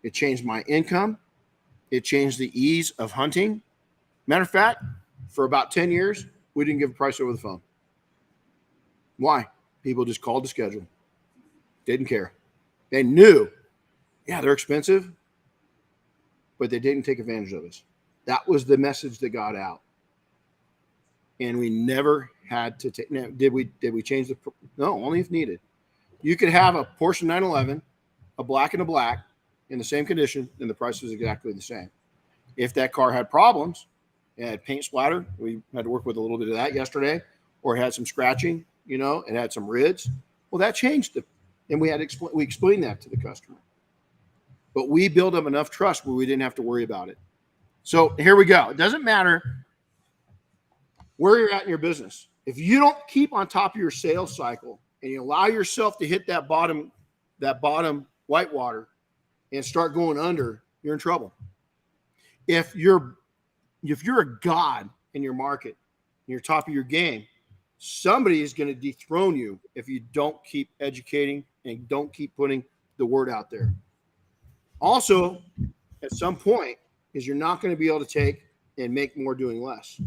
it changed my income. It changed the ease of hunting. Matter of fact, for about 10 years, we didn't give a price over the phone. Why? People just called to schedule. Didn't care. They knew, yeah, they're expensive, but they didn't take advantage of us. That was the message that got out. And we never had to take. Now, did we change the? No, only if needed. You could have a Porsche 911, a black and a black, in the same condition, and the price was exactly the same. If that car had problems, it had paint splatter, we had to work with a little bit of that yesterday, or it had some scratching, it had some rids. Well, that changed it, and we explained that to the customer. But we built up enough trust where we didn't have to worry about it. So here we go. It doesn't matter where you're at in your business. If you don't keep on top of your sales cycle and you allow yourself to hit that bottom whitewater and start going under, you're in trouble. If you're a god in your market, and you're top of your game, somebody is going to dethrone you if you don't keep educating and don't keep putting the word out there. Also, at some point, is you're not going to be able to take and make more doing less.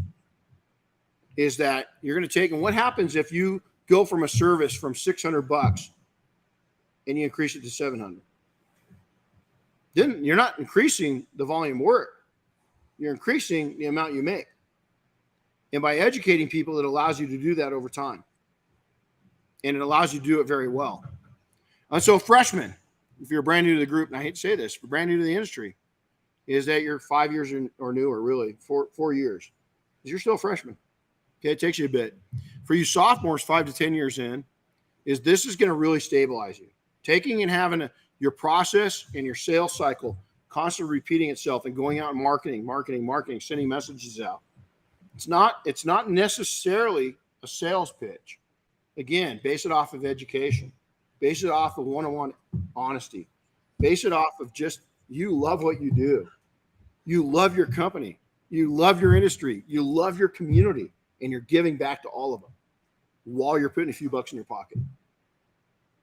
Is that you're going to take, and what happens if you go from a service from $600 and you increase it to $700? Then you're not increasing the volume work. You're increasing the amount you make. And by educating people, it allows you to do that over time. And it allows you to do it very well. And so freshmen, if you're brand new to the group, and I hate to say this, but brand new to the industry, is that you're 5 years or newer, really, 4 years. You're still a freshman. Okay, it takes you a bit. For you sophomores, 5 to 10 years in, this is going to really stabilize you. Taking and having your process and your sales cycle constantly repeating itself and going out and marketing, sending messages out. It's not necessarily a sales pitch. Again, base it off of education. Base it off of one-on-one honesty. Base it off of just you love what you do. You love your company. You love your industry. You love your community. And you're giving back to all of them while you're putting a few bucks in your pocket.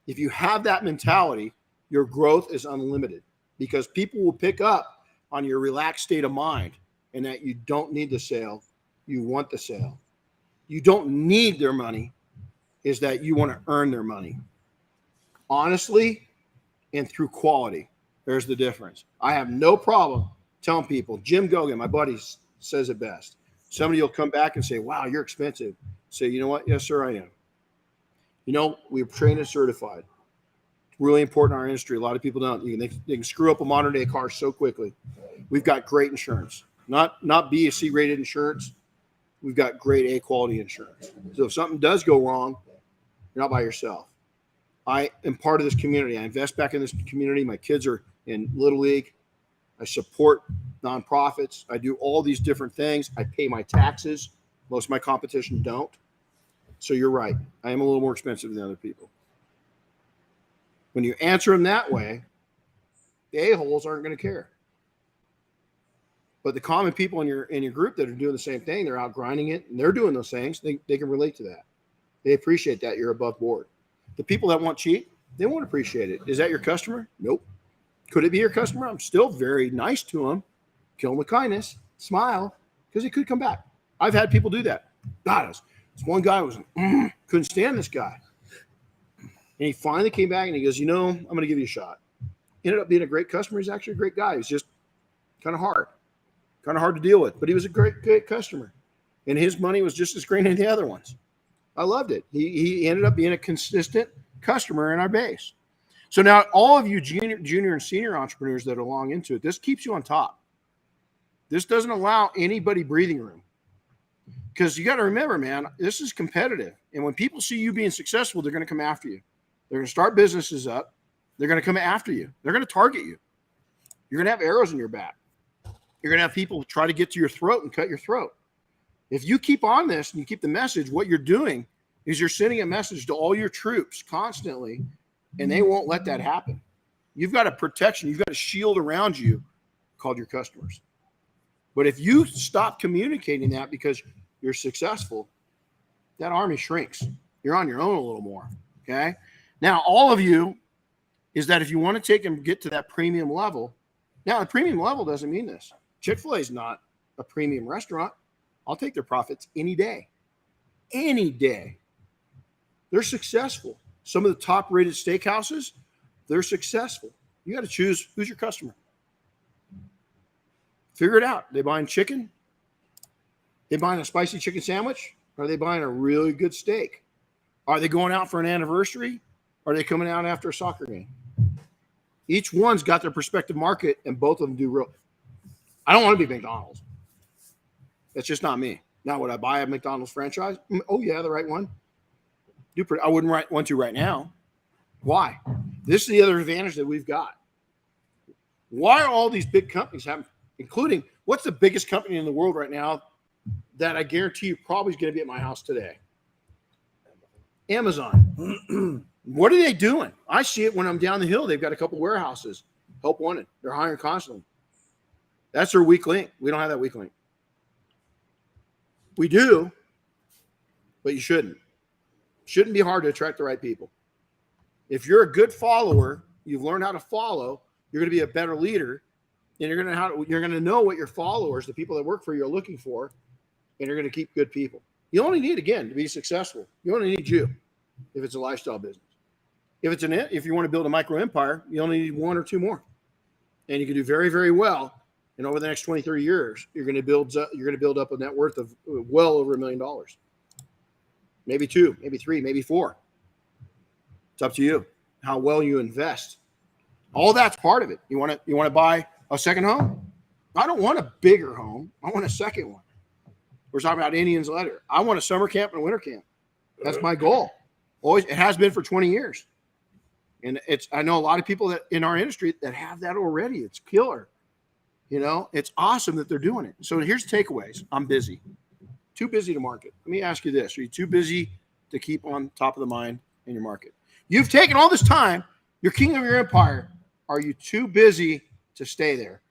If you have that mentality, your growth is unlimited because people will pick up on your relaxed state of mind and that you don't need the sale. You want the sale. You don't need their money, is that you want to earn their money. Honestly and through quality. There's the difference. I have no problem telling people, Jim Gogan, my buddy, says it best. Somebody will come back and say, wow, you're expensive. Say, you know what? Yes, sir, I am. We're trained and certified. It's really important in our industry. A lot of people don't. They can screw up a modern day car so quickly. We've got great insurance. Not B or C rated insurance. We've got great A quality insurance. So if something does go wrong, you're not by yourself. I am part of this community. I invest back in this community. My kids are in Little League. I support nonprofits. I do all these different things. I pay my taxes. Most of my competition don't. So you're right. I am a little more expensive than other people. When you answer them that way, the a-holes aren't going to care. But the common people in your group that are doing the same thing, they're out grinding it and they're doing those things. They can relate to that. They appreciate that you're above board. The people that want cheap, they won't appreciate it. Is that your customer? Nope. Could it be your customer? I'm still very nice to them. Kill them with kindness, smile, because he could come back. I've had people do that. God, this one guy was couldn't stand this guy. And he finally came back and he goes, I'm going to give you a shot. Ended up being a great customer. He's actually a great guy. He's just kind of hard to deal with, but he was a great customer. And his money was just as great as the other ones. I loved it. He ended up being a consistent customer in our base. So now all of you junior and senior entrepreneurs that are long into it, this keeps you on top. This doesn't allow anybody breathing room. Because you got to remember, man, this is competitive. And when people see you being successful, they're going to come after you. They're going to start businesses up. They're going to come after you. They're going to target you. You're going to have arrows in your back. You're going to have people try to get to your throat and cut your throat. If you keep on this and you keep the message, what you're doing is you're sending a message to all your troops constantly, and they won't let that happen. You've got a protection. You've got a shield around you called your customers. But if you stop communicating that because you're successful, that army shrinks. You're on your own a little more, okay? Now, all of you is that if you want to take and get to that premium level, now the premium level doesn't mean this. Chick-fil-A is not a premium restaurant. I'll take their profits any day. Any day. They're successful. Some of the top-rated steakhouses, they're successful. You got to choose who's your customer. Figure it out. They buying chicken? They buying a spicy chicken sandwich? Or are they buying a really good steak? Are they going out for an anniversary? Or are they coming out after a soccer game? Each one's got their prospective market, and both of them do real. I don't want to be McDonald's. That's just not me. Now, would I buy a McDonald's franchise? Oh, yeah, the right one. I wouldn't want to right now. Why? This is the other advantage that we've got. Why are all these big companies having, including, what's the biggest company in the world right now that I guarantee you probably is going to be at my house today? Amazon. What are they doing? I see it when I'm down the hill. They've got a couple warehouses. Help wanted. They're hiring constantly. That's their weak link. We don't have that weak link. We do, but you shouldn't. Shouldn't be hard to attract the right people. If you're a good follower, you've learned how to follow, you're going to be a better leader, and you're going to know what your followers, the people that work for you, are looking for, and you're going to keep good people. You only need, again, to be successful. You only need you if it's a lifestyle business. If you want to build a micro empire, you only need one or two more, and you can do very, very well. And over the next 20, 30 years, you're going to build up a net worth of well over $1 million. Maybe 2, maybe 3, maybe 4. It's up to you how well you invest. All that's part of it. You want to buy a second home? I don't want a bigger home. I want a second one. We're talking about Indians letter. I want a summer camp and a winter camp. That's my goal. Always, it has been for 20 years. And I know a lot of people that in our industry that have that already. It's killer. It's awesome that they're doing it. So here's the takeaways. I'm busy. Too busy to market. Let me ask you this. Are you too busy to keep on top of the mind in your market? You've taken all this time. You're king of your empire. Are you too busy to stay there?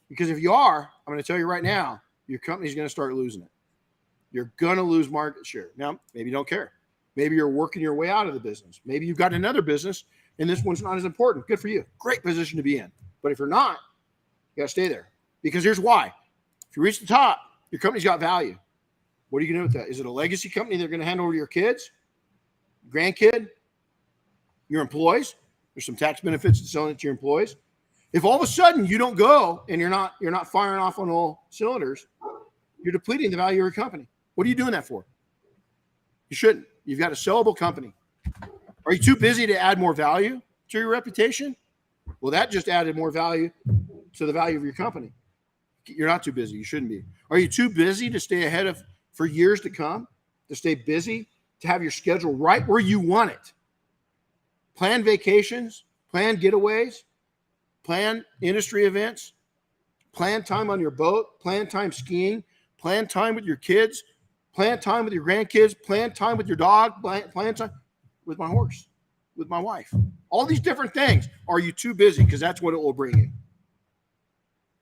Because if you are, I'm going to tell you right now, your company's going to start losing it. You're going to lose market share. Now, maybe you don't care. Maybe you're working your way out of the business. Maybe you've got another business and this one's not as important. Good for you. Great position to be in. But if you're not, you got to stay there. Because here's why. If you reach the top, your company's got value. What are you going to do with that? Is it a legacy company they're going to hand over to your kids, grandkid, your employees? There's some tax benefits to selling it to your employees. If all of a sudden you don't go and you're not firing off on all cylinders, you're depleting the value of your company. What are you doing that for? You shouldn't. You've got a sellable company. Are you too busy to add more value to your reputation? Well, that just added more value to the value of your company. You're not too busy. You shouldn't be. Are you too busy to stay ahead of for years to come? To stay busy? To have your schedule right where you want it? Plan vacations, plan getaways, plan industry events, plan time on your boat, plan time skiing, plan time with your kids, plan time with your grandkids, plan time with your dog, plan time with my horse, with my wife. All these different things. Are you too busy? Because that's what it will bring you.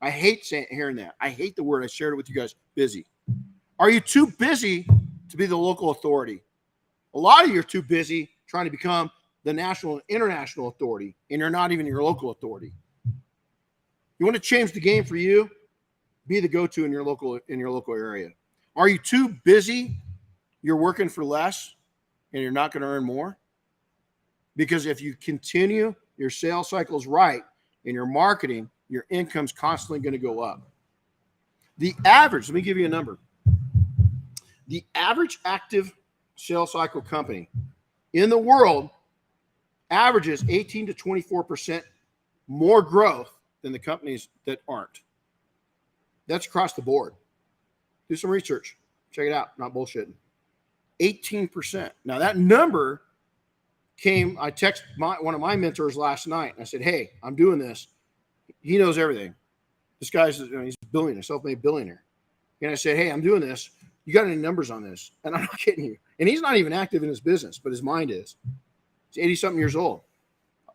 I hate hearing that. I hate the word. I shared it with you guys. Busy. Are you too busy to be the local authority? A lot of you are too busy trying to become the national and international authority, and you're not even your local authority. You want to change the game for you? Be the go-to in your local area. Are you too busy? You're working for less, and you're not going to earn more? Because if you continue your sales cycles right in your marketing, your income's constantly going to go up. The average, let me give you a number. The average active sales cycle company in the world averages 18 to 24% more growth than the companies that aren't. That's across the board. Do some research. Check it out. Not bullshitting. 18%. Now that number came, I texted one of my mentors last night. And I said, hey, I'm doing this. He knows everything. This guy's he's a billionaire, self-made billionaire. And I said, hey, I'm doing this. You got any numbers on this? And I'm not kidding you. And he's not even active in his business, but his mind is. He's 80-something years old.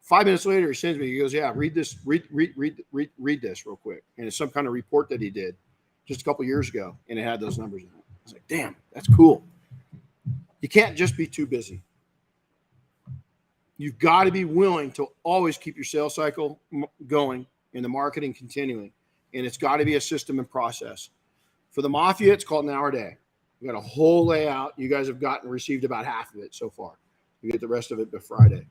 5 minutes later, he sends me, he goes, yeah, read this, read this real quick. And it's some kind of report that he did just a couple years ago, and it had those numbers in it. I was like, damn, that's cool. You can't just be too busy. You've got to be willing to always keep your sales cycle going and the marketing continuing. And it's got to be a system and process. For the Mafia, it's called an hour a day. We got a whole layout. You guys have received about half of it so far. You get the rest of it by Friday.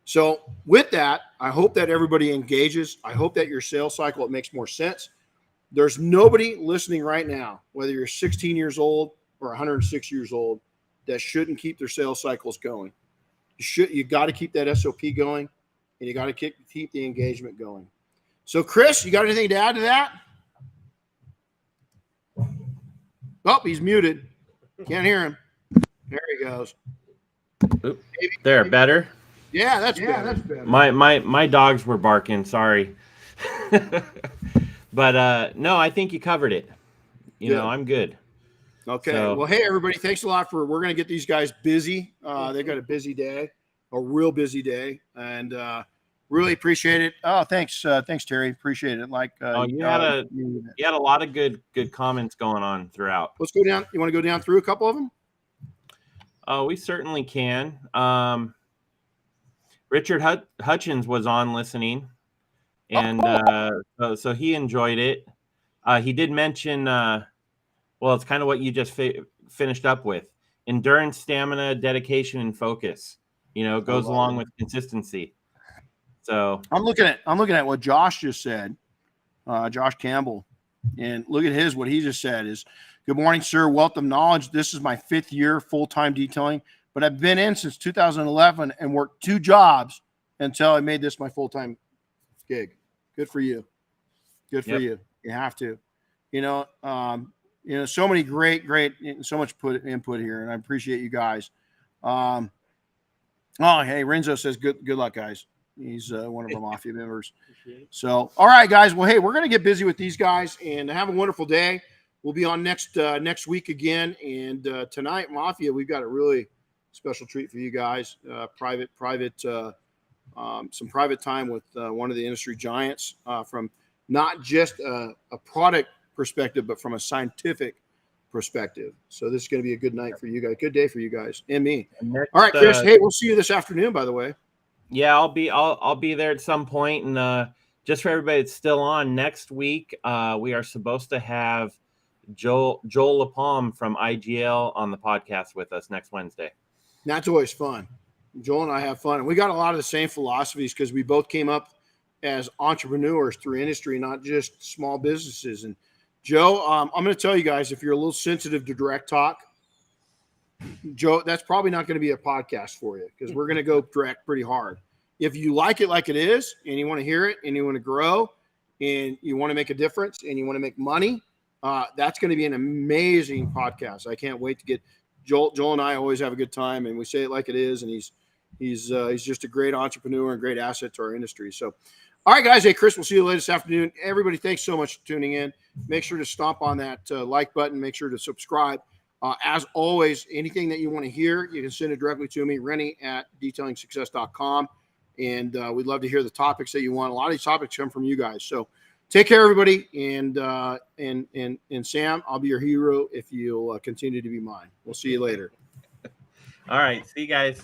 So with that, I hope that everybody engages. I hope that your sales cycle, it makes more sense. There's nobody listening right now, whether you're 16 years old or 106 years old, that shouldn't keep their sales cycles going. You got to keep that SOP going, and you got to keep the engagement going. So Chris, you got anything to add to that? Oh, he's muted. Can't hear him. There he goes. Oop. There, better? Yeah, that's better. My dogs were barking. Sorry. But no, I think you covered it. You know, I'm good. Okay. So, well, hey, everybody, thanks a lot we're going to get these guys busy. They've got a busy day, a real busy day, and really appreciate it. Oh, thanks. Thanks, Terry. Appreciate it. you had a lot of good comments going on throughout. Let's go down. You want to go down through a couple of them? Oh, we certainly can. Richard Hutchins was on listening, and so he enjoyed it. He did mention, well, it's kind of what you just finished up with: endurance, stamina, dedication, and focus. You know, goes along with consistency. So I'm looking at what Josh just said, Josh Campbell, and look at what he just said is, good morning, sir. Wealth of knowledge. This is my 5th year full-time detailing, but I've been in since 2011 and worked 2 jobs until I made this my full-time gig. Good for you. Good for you. You have to, so many great, so much input here, and I appreciate you guys. Hey, Renzo says good luck, guys. He's one of our Mafia members. So, all right, guys. Well, hey, we're going to get busy with these guys and have a wonderful day. We'll be on next week again. And tonight, Mafia, we've got a really special treat for you guys. Some private time with one of the industry giants from not just a product perspective, but from a scientific perspective. So this is going to be a good night for you guys. Good day for you guys and me. All right, Chris. Hey, we'll see you this afternoon, by the way. Yeah, I'll be there at some point. And just for everybody that's still on, next week we are supposed to have Joel LaPalme from IGL on the podcast with us next Wednesday. That's always fun. Joel and I have fun, and we got a lot of the same philosophies because we both came up as entrepreneurs through industry, not just small businesses. And Joe, I'm going to tell you guys, if you're a little sensitive to direct talk, Joe, that's probably not going to be a podcast for you because we're going to go direct pretty hard. If you like it like it is and you want to hear it and you want to grow and you want to make a difference and you want to make money, that's going to be an amazing podcast. I can't wait to get Joel and I always have a good time, and we say it like it is. And he's just a great entrepreneur and great asset to our industry. So, all right, guys. Hey, Chris, we'll see you later this afternoon. Everybody, thanks so much for tuning in. Make sure to stomp on that like button. Make sure to subscribe. As always, anything that you want to hear, you can send it directly to me, Renny@detailingsuccess.com. And we'd love to hear the topics that you want. A lot of these topics come from you guys. So take care, everybody. And Sam, I'll be your hero if you'll continue to be mine. We'll see you later. All right. See you guys.